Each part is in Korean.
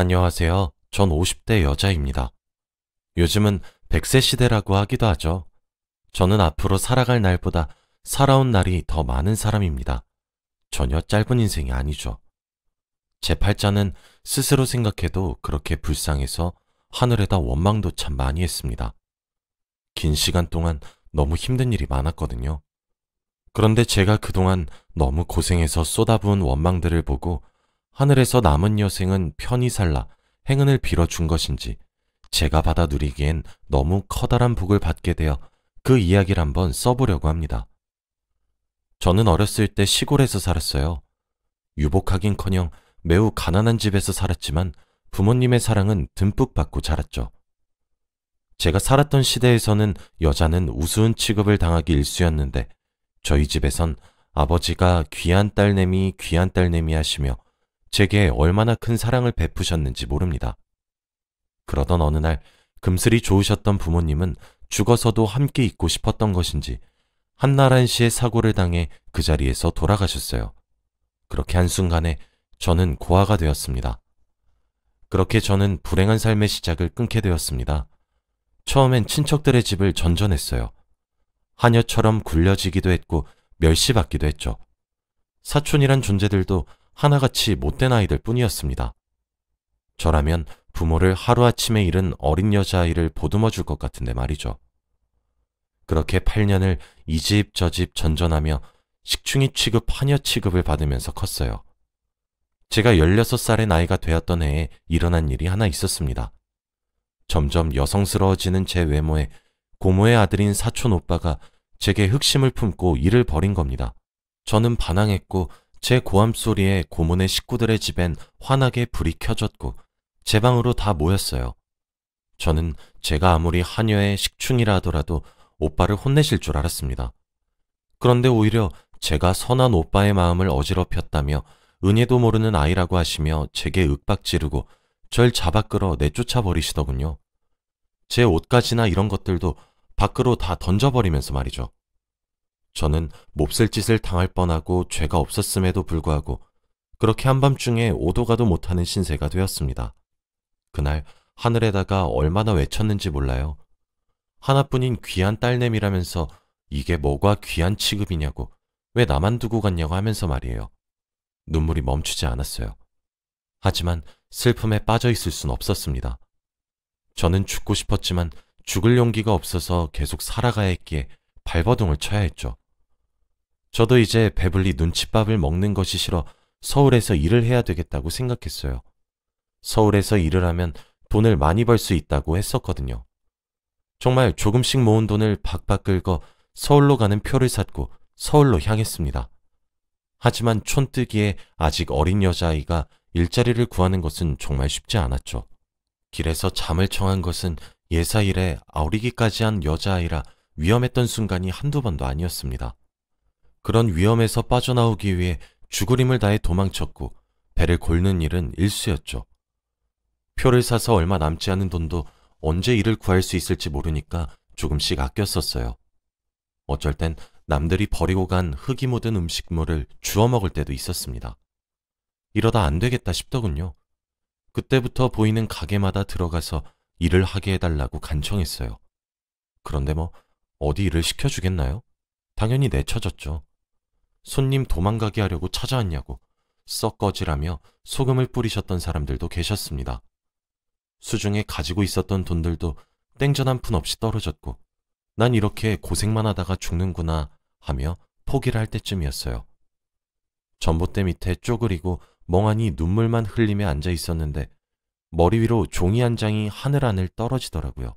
안녕하세요. 전 50대 여자입니다. 요즘은 100세 시대라고 하기도 하죠. 저는 앞으로 살아갈 날보다 살아온 날이 더 많은 사람입니다. 전혀 짧은 인생이 아니죠. 제 팔자는 스스로 생각해도 그렇게 불쌍해서 하늘에다 원망도 참 많이 했습니다. 긴 시간 동안 너무 힘든 일이 많았거든요. 그런데 제가 그동안 너무 고생해서 쏟아부은 원망들을 보고 하늘에서 남은 여생은 편히 살라 행운을 빌어준 것인지 제가 받아 누리기엔 너무 커다란 복을 받게 되어 그 이야기를 한번 써보려고 합니다. 저는 어렸을 때 시골에서 살았어요. 유복하긴커녕 매우 가난한 집에서 살았지만 부모님의 사랑은 듬뿍 받고 자랐죠. 제가 살았던 시대에서는 여자는 우스운 취급을 당하기 일쑤였는데 저희 집에선 아버지가 귀한 딸내미 하시며 제게 얼마나 큰 사랑을 베푸셨는지 모릅니다. 그러던 어느 날 금슬이 좋으셨던 부모님은 죽어서도 함께 있고 싶었던 것인지 한나란 씨의 사고를 당해 그 자리에서 돌아가셨어요. 그렇게 한순간에 저는 고아가 되었습니다. 그렇게 저는 불행한 삶의 시작을 끊게 되었습니다. 처음엔 친척들의 집을 전전했어요. 하녀처럼 굴려지기도 했고 멸시받기도 했죠. 사촌이란 존재들도 하나같이 못된 아이들 뿐이었습니다. 저라면 부모를 하루아침에 잃은 어린 여자아이를 보듬어 줄 것 같은데 말이죠. 그렇게 8년을 이 집 저 집 전전하며 식충이 취급, 하녀 취급을 받으면서 컸어요. 제가 16살의 나이가 되었던 해에 일어난 일이 하나 있었습니다. 점점 여성스러워지는 제 외모에 고모의 아들인 사촌 오빠가 제게 흑심을 품고 일을 벌인 겁니다. 저는 반항했고 제 고함 소리에 고모네 식구들의 집엔 환하게 불이 켜졌고 제 방으로 다 모였어요. 저는 제가 아무리 하녀의 식충이라 하더라도 오빠를 혼내실 줄 알았습니다. 그런데 오히려 제가 선한 오빠의 마음을 어지럽혔다며 은혜도 모르는 아이라고 하시며 제게 윽박지르고 절 잡아 끌어 내쫓아 버리시더군요. 제 옷가지나 이런 것들도 밖으로 다 던져버리면서 말이죠. 저는 몹쓸 짓을 당할 뻔하고 죄가 없었음에도 불구하고 그렇게 한밤중에 오도 가도 못하는 신세가 되었습니다. 그날 하늘에다가 얼마나 외쳤는지 몰라요. 하나뿐인 귀한 딸내미라면서 이게 뭐가 귀한 취급이냐고, 왜 나만 두고 갔냐고 하면서 말이에요. 눈물이 멈추지 않았어요. 하지만 슬픔에 빠져 있을 순 없었습니다. 저는 죽고 싶었지만 죽을 용기가 없어서 계속 살아가야 했기에 발버둥을 쳐야 했죠. 저도 이제 배불리 눈칫밥을 먹는 것이 싫어 서울에서 일을 해야 되겠다고 생각했어요. 서울에서 일을 하면 돈을 많이 벌 수 있다고 했었거든요. 정말 조금씩 모은 돈을 박박 긁어 서울로 가는 표를 샀고 서울로 향했습니다. 하지만 촌뜨기에 아직 어린 여자아이가 일자리를 구하는 것은 정말 쉽지 않았죠. 길에서 잠을 청한 것은 예사일에 아우리기까지 한 여자아이라 위험했던 순간이 한두 번도 아니었습니다. 그런 위험에서 빠져나오기 위해 죽을 힘을 다해 도망쳤고 배를 골는 일은 일쑤였죠. 표를 사서 얼마 남지 않은 돈도 언제 일을 구할 수 있을지 모르니까 조금씩 아껴 썼어요. 어쩔 땐 남들이 버리고 간 흙이 묻은 음식물을 주워 먹을 때도 있었습니다. 이러다 안 되겠다 싶더군요. 그때부터 보이는 가게마다 들어가서 일을 하게 해달라고 간청했어요. 그런데 어디 일을 시켜주겠나요? 당연히 내쳐졌죠. 손님 도망가게 하려고 찾아왔냐고 썩 꺼지라며 소금을 뿌리셨던 사람들도 계셨습니다. 수중에 가지고 있었던 돈들도 땡전 한 푼 없이 떨어졌고 난 이렇게 고생만 하다가 죽는구나 하며 포기를 할 때쯤이었어요. 전봇대 밑에 쪼그리고 멍하니 눈물만 흘리며 앉아 있었는데 머리 위로 종이 한 장이 하늘하늘 떨어지더라고요.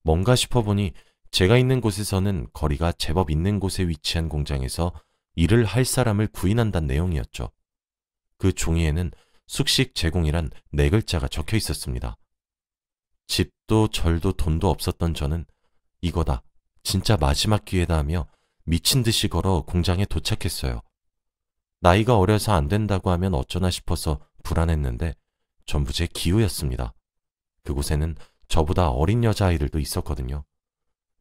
뭔가 싶어보니 제가 있는 곳에서는 거리가 제법 있는 곳에 위치한 공장에서 일을 할 사람을 구인한다는 내용이었죠. 그 종이에는 숙식 제공이란 4글자가 적혀 있었습니다. 집도 절도 돈도 없었던 저는 이거다, 진짜 마지막 기회다 하며 미친 듯이 걸어 공장에 도착했어요. 나이가 어려서 안 된다고 하면 어쩌나 싶어서 불안했는데 전부 제 기우였습니다. 그곳에는 저보다 어린 여자아이들도 있었거든요.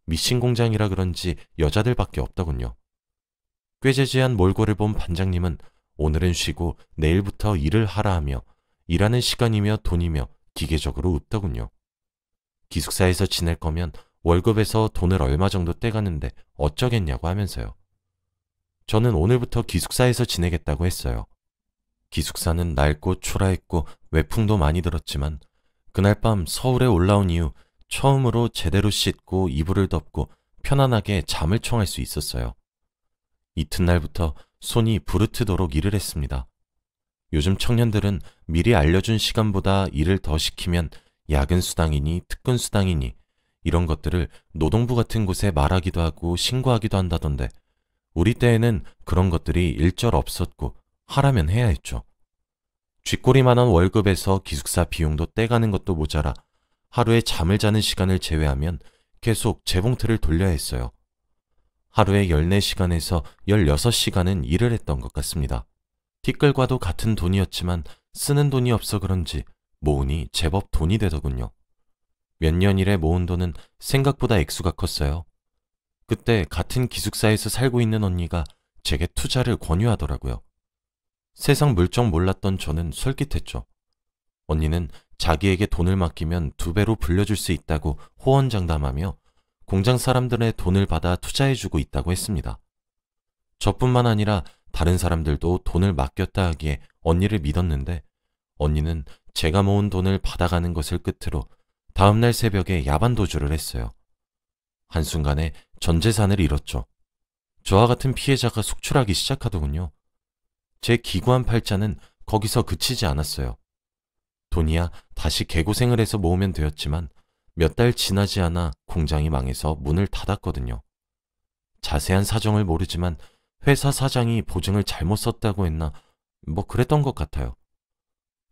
미신 공장이라 그런지 여자들밖에 없더군요. 꾀재재한 몰골을 본 반장님은 오늘은 쉬고 내일부터 일을 하라 하며 일하는 시간이며 돈이며 기계적으로 웃더군요. 기숙사에서 지낼 거면 월급에서 돈을 얼마 정도 떼가는데 어쩌겠냐고 하면서요. 저는 오늘부터 기숙사에서 지내겠다고 했어요. 기숙사는 낡고 초라했고 외풍도 많이 들었지만 그날 밤 서울에 올라온 이후 처음으로 제대로 씻고 이불을 덮고 편안하게 잠을 청할 수 있었어요. 이튿날부터 손이 부르트도록 일을 했습니다. 요즘 청년들은 미리 알려준 시간보다 일을 더 시키면 야근 수당이니 특근 수당이니 이런 것들을 노동부 같은 곳에 말하기도 하고 신고하기도 한다던데 우리 때에는 그런 것들이 일절 없었고 하라면 해야 했죠. 쥐꼬리만한 월급에서 기숙사 비용도 떼가는 것도 모자라 하루에 잠을 자는 시간을 제외하면 계속 재봉틀을 돌려야 했어요. 하루에 14시간에서 16시간은 일을 했던 것 같습니다. 티끌과도 같은 돈이었지만 쓰는 돈이 없어 그런지 모으니 제법 돈이 되더군요. 몇 년 일에 모은 돈은 생각보다 액수가 컸어요. 그때 같은 기숙사에서 살고 있는 언니가 제게 투자를 권유하더라고요. 세상 물정 몰랐던 저는 솔깃했죠. 언니는 자기에게 돈을 맡기면 2배로 불려줄 수 있다고 호언장담하며 공장 사람들의 돈을 받아 투자해주고 있다고 했습니다. 저뿐만 아니라 다른 사람들도 돈을 맡겼다 하기에 언니를 믿었는데 언니는 제가 모은 돈을 받아가는 것을 끝으로 다음날 새벽에 야반도주를 했어요. 한순간에 전 재산을 잃었죠. 저와 같은 피해자가 속출하기 시작하더군요. 제 기구한 팔자는 거기서 그치지 않았어요. 돈이야 다시 개고생을 해서 모으면 되었지만 몇 달 지나지 않아 공장이 망해서 문을 닫았거든요. 자세한 사정을 모르지만 회사 사장이 보증을 잘못 썼다고 했나 뭐 그랬던 것 같아요.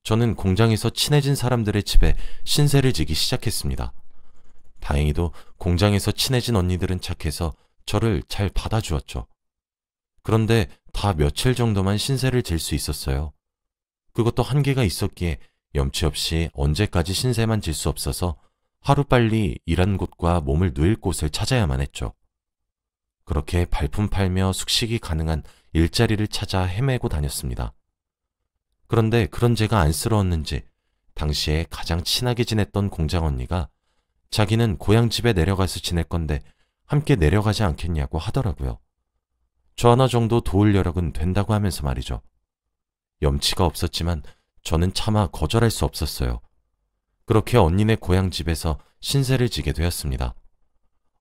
저는 공장에서 친해진 사람들의 집에 신세를 지기 시작했습니다. 다행히도 공장에서 친해진 언니들은 착해서 저를 잘 받아주었죠. 그런데 다 며칠 정도만 신세를 질 수 있었어요. 그것도 한계가 있었기에 염치 없이 언제까지 신세만 질 수 없어서 하루빨리 일한 곳과 몸을 누일 곳을 찾아야만 했죠. 그렇게 발품 팔며 숙식이 가능한 일자리를 찾아 헤매고 다녔습니다. 그런데 그런 제가 안쓰러웠는지 당시에 가장 친하게 지냈던 공장 언니가 자기는 고향 집에 내려가서 지낼 건데 함께 내려가지 않겠냐고 하더라고요. 저 하나 정도 도울 여력은 된다고 하면서 말이죠. 염치가 없었지만 저는 차마 거절할 수 없었어요. 그렇게 언니네 고향 집에서 신세를 지게 되었습니다.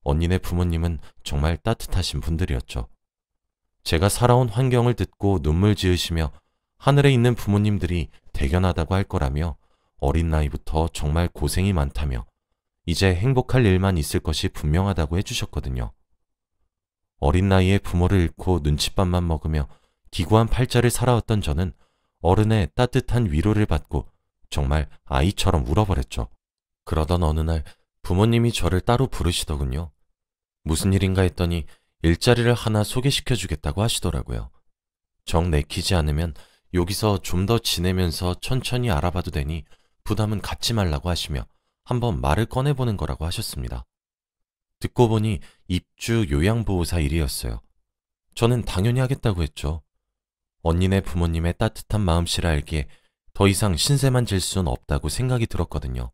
언니네 부모님은 정말 따뜻하신 분들이었죠. 제가 살아온 환경을 듣고 눈물 지으시며 하늘에 있는 부모님들이 대견하다고 할 거라며 어린 나이부터 정말 고생이 많다며 이제 행복할 일만 있을 것이 분명하다고 해주셨거든요. 어린 나이에 부모를 잃고 눈칫밥만 먹으며 기구한 팔자를 살아왔던 저는 어른의 따뜻한 위로를 받고 정말 아이처럼 울어버렸죠. 그러던 어느 날 부모님이 저를 따로 부르시더군요. 무슨 일인가 했더니 일자리를 하나 소개시켜주겠다고 하시더라고요. 정 내키지 않으면 여기서 좀 더 지내면서 천천히 알아봐도 되니 부담은 갖지 말라고 하시며 한번 말을 꺼내보는 거라고 하셨습니다. 듣고 보니 입주 요양보호사 일이었어요. 저는 당연히 하겠다고 했죠. 언니네 부모님의 따뜻한 마음씨를 알기에 더 이상 신세만 질 수는 없다고 생각이 들었거든요.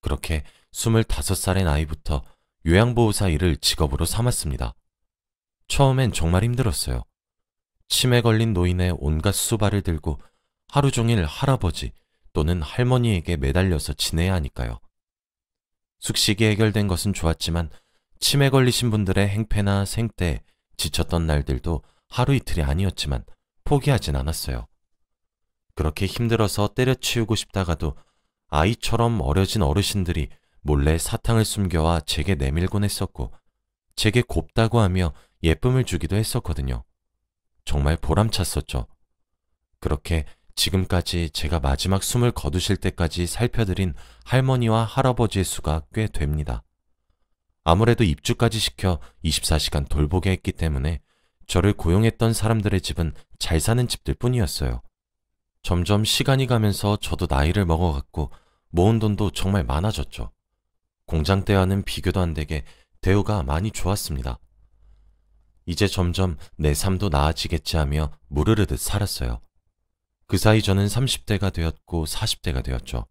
그렇게 25살의 나이부터 요양보호사 일을 직업으로 삼았습니다. 처음엔 정말 힘들었어요. 치매 걸린 노인의 온갖 수발을 들고 하루 종일 할아버지 또는 할머니에게 매달려서 지내야 하니까요. 숙식이 해결된 것은 좋았지만 치매 걸리신 분들의 행패나 생떼에 지쳤던 날들도 하루 이틀이 아니었지만 포기하진 않았어요. 그렇게 힘들어서 때려치우고 싶다가도 아이처럼 어려진 어르신들이 몰래 사탕을 숨겨와 제게 내밀곤 했었고 제게 곱다고 하며 예쁨을 주기도 했었거든요. 정말 보람찼었죠. 그렇게 지금까지 제가 마지막 숨을 거두실 때까지 살펴드린 할머니와 할아버지의 수가 꽤 됩니다. 아무래도 입주까지 시켜 24시간 돌보게 했기 때문에 저를 고용했던 사람들의 집은 잘 사는 집들 뿐이었어요. 점점 시간이 가면서 저도 나이를 먹어갔고 모은 돈도 정말 많아졌죠. 공장 때와는 비교도 안 되게 대우가 많이 좋았습니다. 이제 점점 내 삶도 나아지겠지 하며 무르르듯 살았어요. 그 사이 저는 30대가 되었고 40대가 되었죠.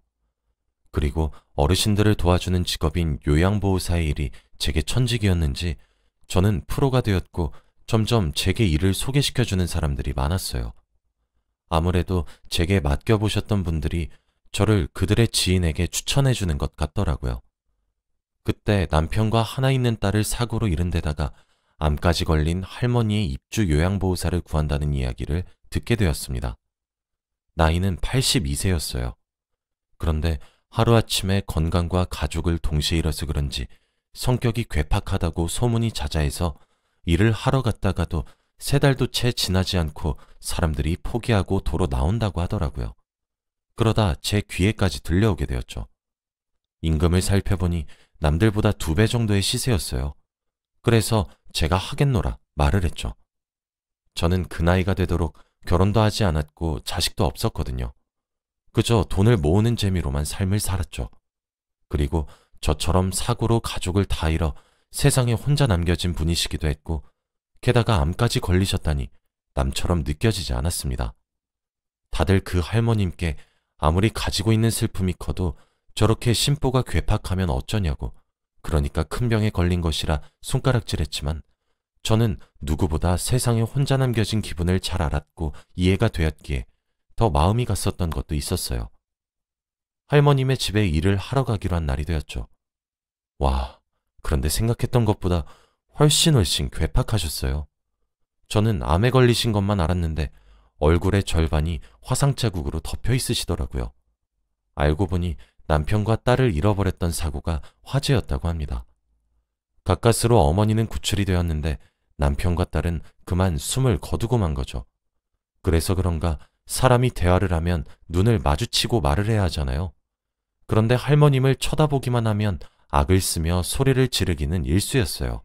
그리고 어르신들을 도와주는 직업인 요양보호사의 일이 제게 천직이었는지 저는 프로가 되었고 점점 제게 일을 소개시켜주는 사람들이 많았어요. 아무래도 제게 맡겨보셨던 분들이 저를 그들의 지인에게 추천해주는 것 같더라고요. 그때 남편과 하나 있는 딸을 사고로 잃은 데다가 암까지 걸린 할머니의 입주 요양보호사를 구한다는 이야기를 듣게 되었습니다. 나이는 82세였어요. 그런데 하루아침에 건강과 가족을 동시에 잃어서 그런지 성격이 괴팍하다고 소문이 자자해서 일을 하러 갔다가도 3달도 채 지나지 않고 사람들이 포기하고 도로 나온다고 하더라고요. 그러다 제 귀에까지 들려오게 되었죠. 임금을 살펴보니 남들보다 2배 정도의 시세였어요. 그래서 제가 하겠노라 말을 했죠. 저는 그 나이가 되도록 결혼도 하지 않았고 자식도 없었거든요. 그저 돈을 모으는 재미로만 삶을 살았죠. 그리고 저처럼 사고로 가족을 다 잃어 세상에 혼자 남겨진 분이시기도 했고 게다가 암까지 걸리셨다니 남처럼 느껴지지 않았습니다. 다들 그 할머님께 아무리 가지고 있는 슬픔이 커도 저렇게 심보가 괴팍하면 어쩌냐고, 그러니까 큰 병에 걸린 것이라 손가락질했지만 저는 누구보다 세상에 혼자 남겨진 기분을 잘 알았고 이해가 되었기에 더 마음이 갔었던 것도 있었어요. 할머님의 집에 일을 하러 가기로 한 날이 되었죠. 와, 그런데 생각했던 것보다 훨씬 괴팍하셨어요. 저는 암에 걸리신 것만 알았는데 얼굴의 절반이 화상 자국으로 덮여 있으시더라고요. 알고 보니 남편과 딸을 잃어버렸던 사고가 화제였다고 합니다. 가까스로 어머니는 구출이 되었는데 남편과 딸은 그만 숨을 거두고 만 거죠. 그래서 그런가 사람이 대화를 하면 눈을 마주치고 말을 해야 하잖아요. 그런데 할머님을 쳐다보기만 하면 악을 쓰며 소리를 지르기는 일쑤였어요.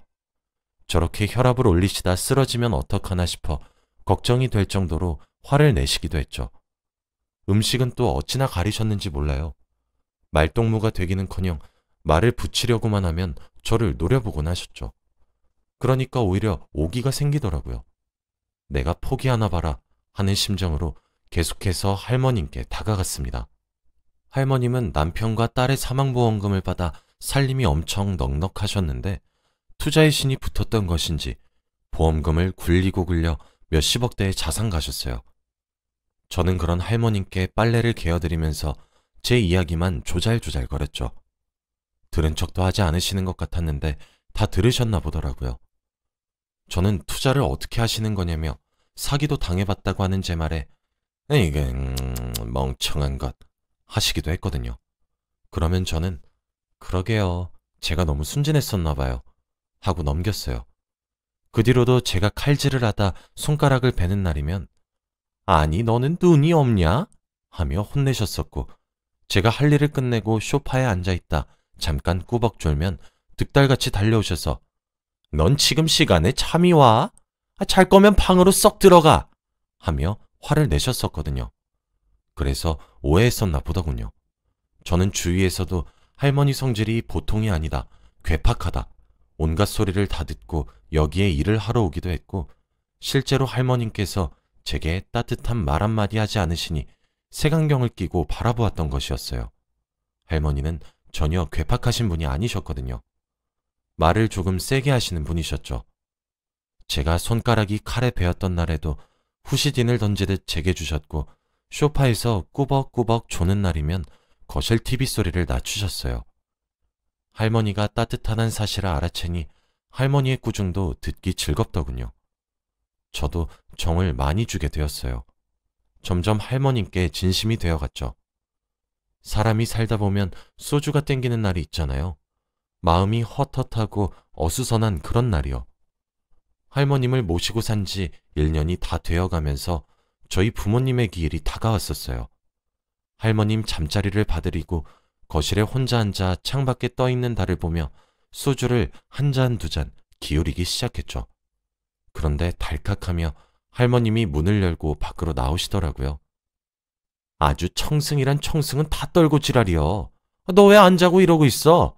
저렇게 혈압을 올리시다 쓰러지면 어떡하나 싶어 걱정이 될 정도로 화를 내시기도 했죠. 음식은 또 어찌나 가리셨는지 몰라요. 말동무가 되기는커녕 말을 붙이려고만 하면 저를 노려보곤 하셨죠. 그러니까 오히려 오기가 생기더라고요. 내가 포기하나 봐라 하는 심정으로 계속해서 할머님께 다가갔습니다. 할머님은 남편과 딸의 사망보험금을 받아 살림이 엄청 넉넉하셨는데 투자의 신이 붙었던 것인지 보험금을 굴리고 굴려 몇십억 대의 자산 가셨어요. 저는 그런 할머님께 빨래를 개어드리면서 제 이야기만 조잘조잘 거렸죠. 들은 척도 하지 않으시는 것 같았는데 다 들으셨나 보더라고요. 저는 투자를 어떻게 하시는 거냐며 사기도 당해봤다고 하는 제 말에 이게 멍청한 것 하시기도 했거든요. 그러면 저는 그러게요. 제가 너무 순진했었나 봐요. 하고 넘겼어요. 그 뒤로도 제가 칼질을 하다 손가락을 베는 날이면 아니 너는 눈이 없냐? 하며 혼내셨었고 제가 할 일을 끝내고 소파에 앉아있다 잠깐 꾸벅 졸면 득달같이 달려오셔서 넌 지금 시간에 잠이 와? 잘 거면 방으로 썩 들어가! 하며 화를 내셨었거든요. 그래서 오해했었나 보더군요. 저는 주위에서도 할머니 성질이 보통이 아니다, 괴팍하다, 온갖 소리를 다 듣고 여기에 일을 하러 오기도 했고 실제로 할머님께서 제게 따뜻한 말 한마디 하지 않으시니 색안경을 끼고 바라보았던 것이었어요. 할머니는 전혀 괴팍하신 분이 아니셨거든요. 말을 조금 세게 하시는 분이셨죠. 제가 손가락이 칼에 베었던 날에도 후시딘을 던지듯 제게 주셨고 소파에서 꾸벅꾸벅 조는 날이면 거실 TV 소리를 낮추셨어요. 할머니가 따뜻하다는 사실을 알아채니 할머니의 꾸중도 듣기 즐겁더군요. 저도 정을 많이 주게 되었어요. 점점 할머님께 진심이 되어갔죠. 사람이 살다 보면 소주가 땡기는 날이 있잖아요. 마음이 헛헛하고 어수선한 그런 날이요. 할머님을 모시고 산 지 1년이 다 되어가면서 저희 부모님의 기일이 다가왔었어요. 할머님 잠자리를 봐드리고 거실에 혼자 앉아 창밖에 떠있는 달을 보며 소주를 한 잔 두 잔 기울이기 시작했죠. 그런데 달칵하며 할머님이 문을 열고 밖으로 나오시더라고요. 아주 청승이란 청승은 다 떨고 지랄이여. 너 왜 안 자고 이러고 있어?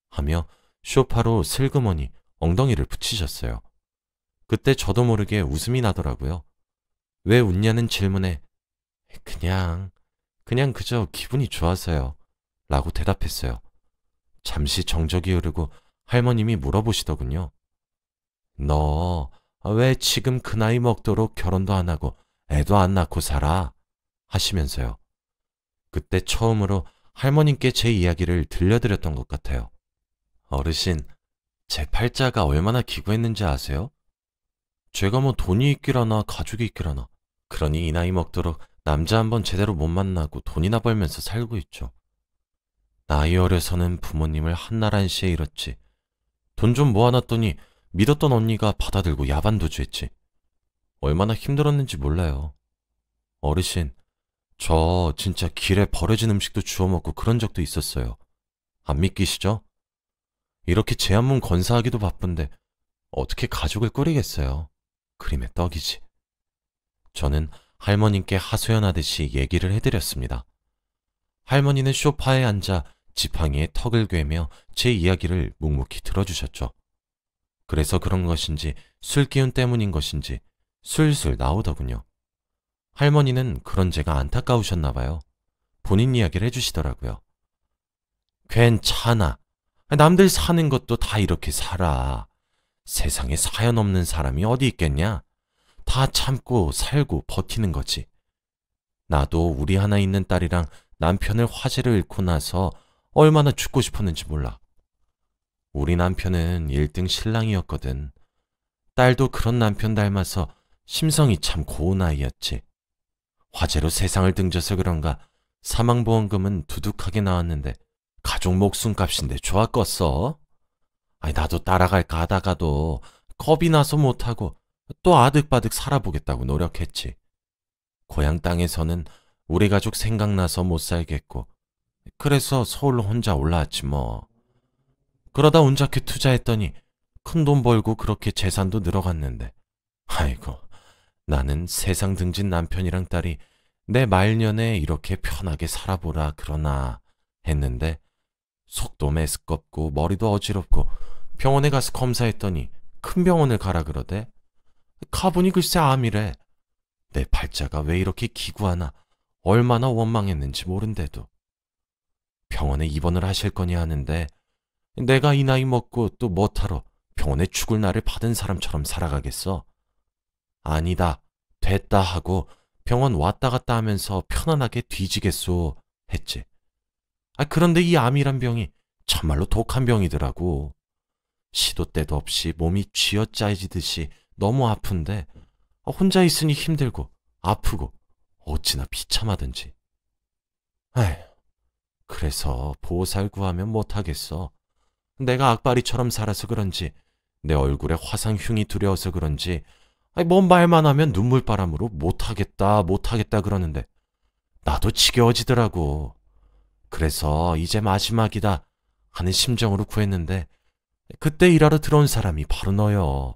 하며 소파로 슬그머니 엉덩이를 붙이셨어요. 그때 저도 모르게 웃음이 나더라고요. 왜 웃냐는 질문에 그냥, 그냥 그저 기분이 좋아서요. 라고 대답했어요. 잠시 정적이 흐르고 할머님이 물어보시더군요. 너 왜 지금 그 나이 먹도록 결혼도 안 하고 애도 안 낳고 살아? 하시면서요. 그때 처음으로 할머님께 제 이야기를 들려드렸던 것 같아요. 어르신, 제 팔자가 얼마나 기구했는지 아세요? 제가 뭐 돈이 있기라나 가족이 있기라나. 그러니 이 나이 먹도록 남자 한 번 제대로 못 만나고 돈이나 벌면서 살고 있죠. 나이 어려서는 부모님을 한날 한시에 잃었지. 돈 좀 모아놨더니 믿었던 언니가 받아들고 야반도주했지. 얼마나 힘들었는지 몰라요. 어르신, 저 진짜 길에 버려진 음식도 주워 먹고 그런 적도 있었어요. 안 믿기시죠? 이렇게 제 한 몸 건사하기도 바쁜데 어떻게 가족을 꾸리겠어요. 그림의 떡이지. 저는 할머님께 하소연하듯이 얘기를 해드렸습니다. 할머니는 소파에 앉아 지팡이에 턱을 괴며 제 이야기를 묵묵히 들어주셨죠. 그래서 그런 것인지 술 기운 때문인 것인지 술술 나오더군요. 할머니는 그런 제가 안타까우셨나 봐요. 본인 이야기를 해주시더라고요. 괜찮아. 남들 사는 것도 다 이렇게 살아. 세상에 사연 없는 사람이 어디 있겠냐? 다 참고 살고 버티는 거지. 나도 우리 하나 있는 딸이랑 남편을 화재를 잃고 나서 얼마나 죽고 싶었는지 몰라. 우리 남편은 1등 신랑이었거든. 딸도 그런 남편 닮아서 심성이 참 고운 아이였지. 화재로 세상을 등져서 그런가 사망보험금은 두둑하게 나왔는데 가족 목숨값인데 좋아 껐어. 아니 나도 따라갈까 하다가도 겁이 나서 못하고 또 아득바득 살아보겠다고 노력했지. 고향 땅에서는 우리 가족 생각나서 못 살겠고 그래서 서울로 혼자 올라왔지 뭐. 그러다 운 좋게 투자했더니 큰 돈 벌고 그렇게 재산도 늘어갔는데 아이고 나는 세상 등진 남편이랑 딸이 내 말년에 이렇게 편하게 살아보라 그러나 했는데 속도 메스껍고 머리도 어지럽고 병원에 가서 검사했더니 큰 병원을 가라 그러대. 가보니 글쎄 암이래. 내 팔자가 왜 이렇게 기구하나 얼마나 원망했는지 모른대도. 병원에 입원을 하실 거니 하는데 내가 이 나이 먹고 또 뭐하러 병원에 죽을 날을 받은 사람처럼 살아가겠어. 아니다, 됐다 하고 병원 왔다 갔다 하면서 편안하게 뒤지겠소 했지. 그런데 이 암이란 병이 참말로 독한 병이더라고. 시도 때도 없이 몸이 쥐어짜지듯이 너무 아픈데 혼자 있으니 힘들고 아프고 어찌나 비참하든지. 에휴, 그래서 보살 구하면 못하겠어. 내가 악바리처럼 살아서 그런지 내 얼굴에 화상 흉이 두려워서 그런지 뭔 말만 하면 눈물바람으로 못하겠다 못하겠다 그러는데 나도 지겨워지더라고. 그래서 이제 마지막이다 하는 심정으로 구했는데 그때 일하러 들어온 사람이 바로 너요.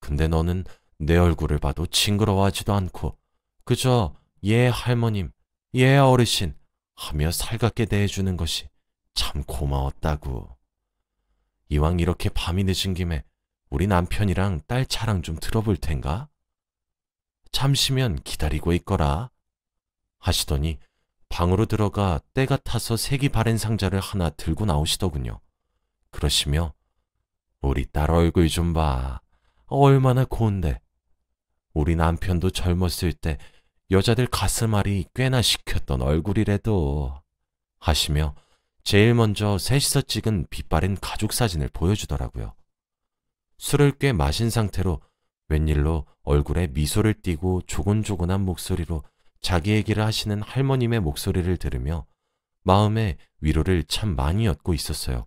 근데 너는 내 얼굴을 봐도 징그러워하지도 않고 그저 예 할머님, 예 어르신 하며 살갑게 대해주는 것이 참 고마웠다고. 이왕 이렇게 밤이 늦은 김에 우리 남편이랑 딸 차랑 좀 들어볼 텐가? 잠시면 기다리고 있거라 하시더니 방으로 들어가 때가 타서 색이 바랜 상자를 하나 들고 나오시더군요. 그러시며 우리 딸 얼굴 좀 봐. 얼마나 고운데. 우리 남편도 젊었을 때 여자들 가슴앓이 꽤나 시켰던 얼굴이래도 하시며 제일 먼저 셋이서 찍은 빛바랜 가족 사진을 보여주더라고요. 술을 꽤 마신 상태로 웬일로 얼굴에 미소를 띠고 조곤조곤한 목소리로 자기 얘기를 하시는 할머님의 목소리를 들으며 마음에 위로를 참 많이 얻고 있었어요.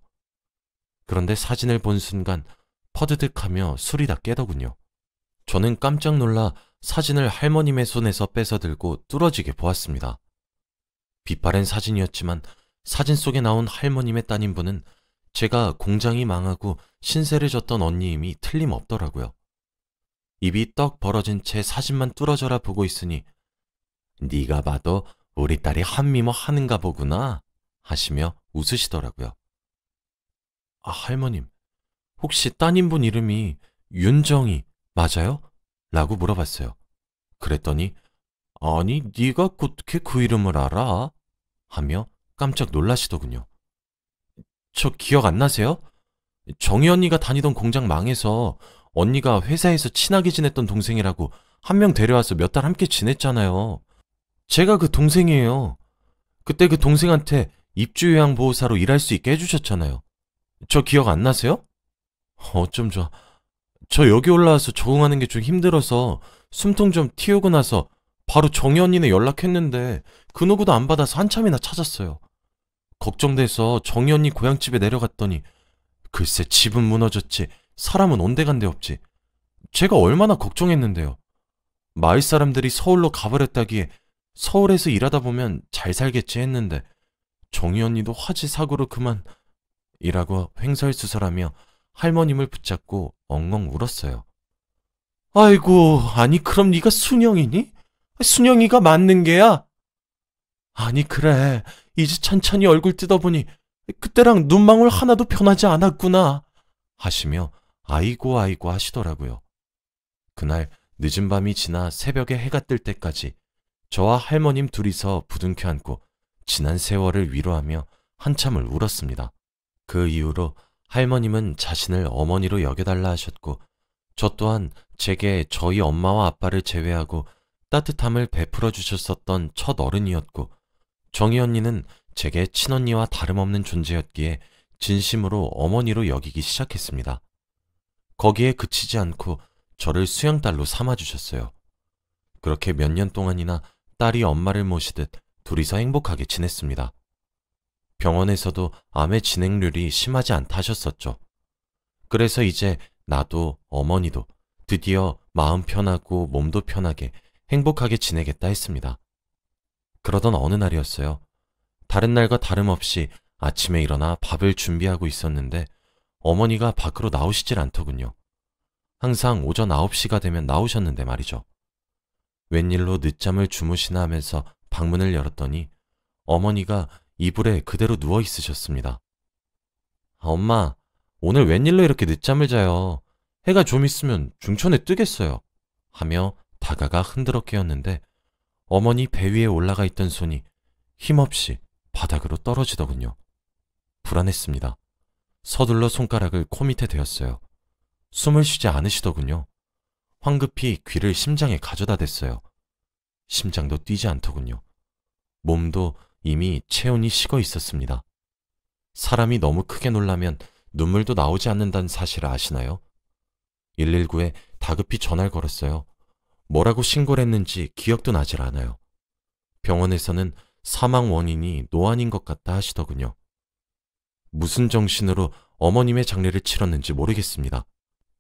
그런데 사진을 본 순간 퍼드득하며 술이 다 깨더군요. 저는 깜짝 놀라 사진을 할머님의 손에서 뺏어 들고 뚫어지게 보았습니다. 빛바랜 사진이었지만 사진 속에 나온 할머님의 따님분은 제가 공장이 망하고 신세를 졌던 언니임이 틀림없더라고요. 입이 떡 벌어진 채 사진만 뚫어져라 보고 있으니 네가 봐도 우리 딸이 한미모 하는가 보구나 하시며 웃으시더라고요. 할머님, 혹시 따님분 이름이 윤정이 맞아요? 라고 물어봤어요. 그랬더니 아니, 네가 어떻게 그 이름을 알아? 하며 깜짝 놀라시더군요. 저 기억 안 나세요? 정희 언니가 다니던 공장 망해서 언니가 회사에서 친하게 지냈던 동생이라고 한 명 데려와서 몇 달 함께 지냈잖아요. 제가 그 동생이에요. 그때 그 동생한테 입주요양보호사로 일할 수 있게 해주셨잖아요. 저 기억 안 나세요? 어쩜 저 여기 올라와서 적응하는 게 좀 힘들어서 숨통 좀 틔우고 나서 바로 정희 언니네 연락했는데 그 누구도 안 받아서 한참이나 찾았어요. 걱정돼서 정희 언니 고향집에 내려갔더니 글쎄 집은 무너졌지 사람은 온데간데 없지. 제가 얼마나 걱정했는데요. 마을 사람들이 서울로 가버렸다기에 서울에서 일하다 보면 잘 살겠지 했는데 정희 언니도 화지 사고로 그만 이라고 횡설수설하며 할머님을 붙잡고 엉엉 울었어요. 아이고, 아니 그럼 네가 순영이니? 순영이가 맞는 게야? 아니 그래, 이제 천천히 얼굴 뜯어보니 그때랑 눈망울 하나도 변하지 않았구나 하시며 아이고 아이고 하시더라고요. 그날 늦은 밤이 지나 새벽에 해가 뜰 때까지 저와 할머님 둘이서 부둥켜 안고 지난 세월을 위로하며 한참을 울었습니다. 그 이후로 할머님은 자신을 어머니로 여겨달라 하셨고 저 또한 제게 저희 엄마와 아빠를 제외하고 따뜻함을 베풀어 주셨었던 첫 어른이었고 정희 언니는 제게 친언니와 다름없는 존재였기에 진심으로 어머니로 여기기 시작했습니다. 거기에 그치지 않고 저를 수양딸로 삼아주셨어요. 그렇게 몇 년 동안이나 딸이 엄마를 모시듯 둘이서 행복하게 지냈습니다. 병원에서도 암의 진행률이 심하지 않다 하셨었죠. 그래서 이제 나도 어머니도 드디어 마음 편하고 몸도 편하게 행복하게 지내겠다 했습니다. 그러던 어느 날이었어요. 다른 날과 다름없이 아침에 일어나 밥을 준비하고 있었는데 어머니가 밖으로 나오시질 않더군요. 항상 오전 9시가 되면 나오셨는데 말이죠. 웬일로 늦잠을 주무시나 하면서 방문을 열었더니 어머니가 이불에 그대로 누워 있으셨습니다. 엄마, 오늘 웬일로 이렇게 늦잠을 자요? 해가 좀 있으면 중천에 뜨겠어요. 하며 다가가 흔들어 깨웠는데 어머니 배 위에 올라가 있던 손이 힘없이 바닥으로 떨어지더군요. 불안했습니다. 서둘러 손가락을 코 밑에 대었어요. 숨을 쉬지 않으시더군요. 황급히 귀를 심장에 가져다 댔어요. 심장도 뛰지 않더군요. 몸도 이미 체온이 식어 있었습니다. 사람이 너무 크게 놀라면 눈물도 나오지 않는다는 사실을 아시나요? 119에 다급히 전화를 걸었어요. 뭐라고 신고를 했는지 기억도 나질 않아요. 병원에서는 사망 원인이 노안인 것 같다 하시더군요. 무슨 정신으로 어머님의 장례를 치렀는지 모르겠습니다.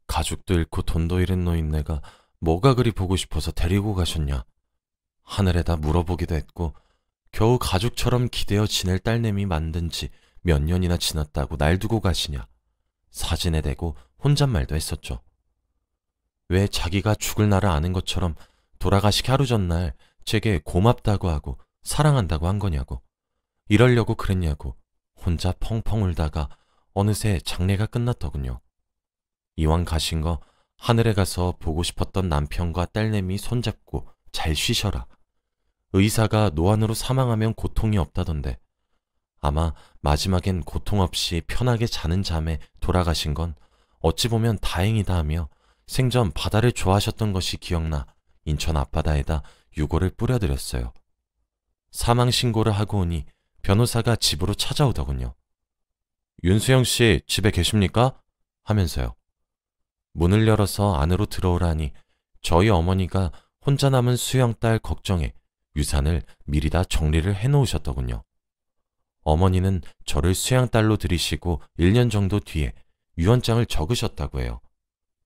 가족도 잃고 돈도 잃은 노인네가 뭐가 그리 보고 싶어서 데리고 가셨냐. 하늘에다 물어보기도 했고 겨우 가족처럼 기대어 지낼 딸내미 만든 지 몇 년이나 지났다고 날 두고 가시냐. 사진에 대고 혼잣말도 했었죠. 왜 자기가 죽을 날을 아는 것처럼 돌아가시기 하루 전날 제게 고맙다고 하고 사랑한다고 한 거냐고. 이러려고 그랬냐고 혼자 펑펑 울다가 어느새 장례가 끝났더군요. 이왕 가신 거 하늘에 가서 보고 싶었던 남편과 딸내미 손잡고 잘 쉬셔라. 의사가 노안으로 사망하면 고통이 없다던데 아마 마지막엔 고통 없이 편하게 자는 잠에 돌아가신 건 어찌 보면 다행이다 하며 생전 바다를 좋아하셨던 것이 기억나 인천 앞바다에다 유골을 뿌려드렸어요. 사망 신고를 하고 오니 변호사가 집으로 찾아오더군요. 윤수영 씨 집에 계십니까? 하면서요. 문을 열어서 안으로 들어오라니 저희 어머니가 혼자 남은 수영 딸 걱정에 유산을 미리 다 정리를 해놓으셨더군요. 어머니는 저를 수양딸로 들이시고 1년 정도 뒤에 유언장을 적으셨다고 해요.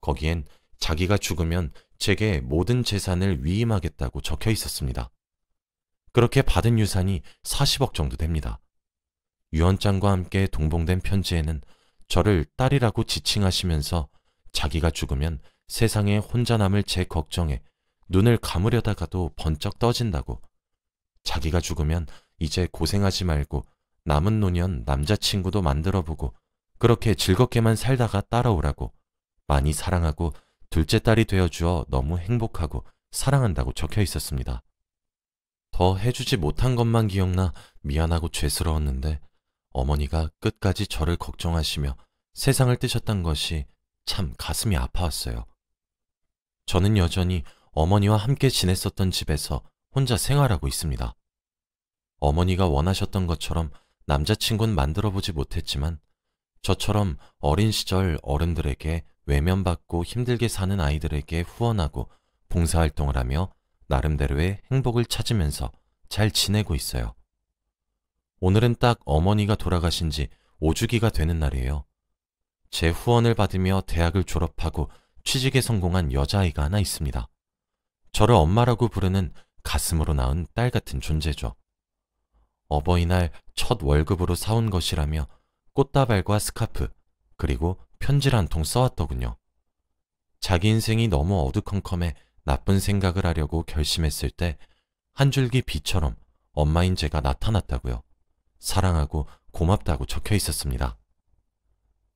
거기엔 자기가 죽으면 제게 모든 재산을 위임하겠다고 적혀 있었습니다. 그렇게 받은 유산이 40억 정도 됩니다. 유언장과 함께 동봉된 편지에는 저를 딸이라고 지칭하시면서 자기가 죽으면 세상에 혼자 남을 제 걱정에 눈을 감으려다가도 번쩍 떠진다고, 자기가 죽으면 이제 고생하지 말고 남은 노년 남자친구도 만들어보고 그렇게 즐겁게만 살다가 따라오라고, 많이 사랑하고 둘째 딸이 되어주어 너무 행복하고 사랑한다고 적혀 있었습니다. 더 해주지 못한 것만 기억나 미안하고 죄스러웠는데 어머니가 끝까지 저를 걱정하시며 세상을 뜨셨던 것이 참 가슴이 아파왔어요. 저는 여전히 어머니와 함께 지냈었던 집에서 혼자 생활하고 있습니다. 어머니가 원하셨던 것처럼 남자친구는 만들어보지 못했지만 저처럼 어린 시절 어른들에게 외면받고 힘들게 사는 아이들에게 후원하고 봉사활동을 하며 나름대로의 행복을 찾으면서 잘 지내고 있어요. 오늘은 딱 어머니가 돌아가신 지 5주기가 되는 날이에요. 제 후원을 받으며 대학을 졸업하고 취직에 성공한 여자아이가 하나 있습니다. 저를 엄마라고 부르는 가슴으로 낳은 딸 같은 존재죠. 어버이날 첫 월급으로 사온 것이라며 꽃다발과 스카프, 그리고 편지를 한 통 써왔더군요. 자기 인생이 너무 어두컴컴해 나쁜 생각을 하려고 결심했을 때 한 줄기 빛처럼 엄마인 제가 나타났다고요. 사랑하고 고맙다고 적혀 있었습니다.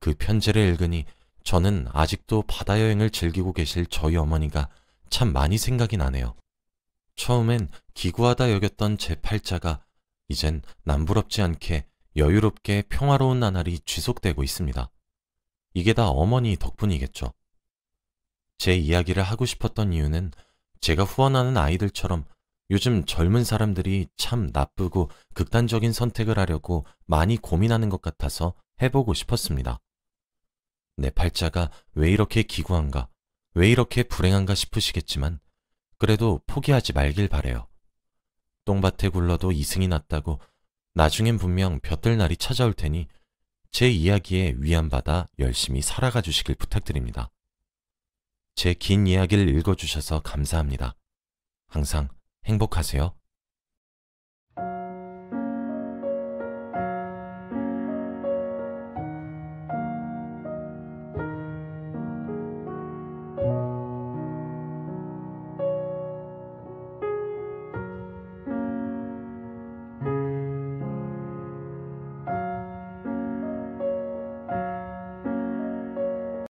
그 편지를 읽으니 저는 아직도 바다 여행을 즐기고 계실 저희 어머니가 참 많이 생각이 나네요. 처음엔 기구하다 여겼던 제 팔자가 이젠 남부럽지 않게 여유롭게 평화로운 나날이 지속되고 있습니다. 이게 다 어머니 덕분이겠죠. 제 이야기를 하고 싶었던 이유는 제가 후원하는 아이들처럼 요즘 젊은 사람들이 참 나쁘고 극단적인 선택을 하려고 많이 고민하는 것 같아서 해보고 싶었습니다. 내 팔자가 왜 이렇게 기구한가, 왜 이렇게 불행한가 싶으시겠지만 그래도 포기하지 말길 바래요. 똥밭에 굴러도 이승이 났다고 나중엔 분명 볕들 날이 찾아올 테니 제 이야기에 위안받아 열심히 살아가 주시길 부탁드립니다. 제 긴 이야기를 읽어주셔서 감사합니다. 항상 행복하세요.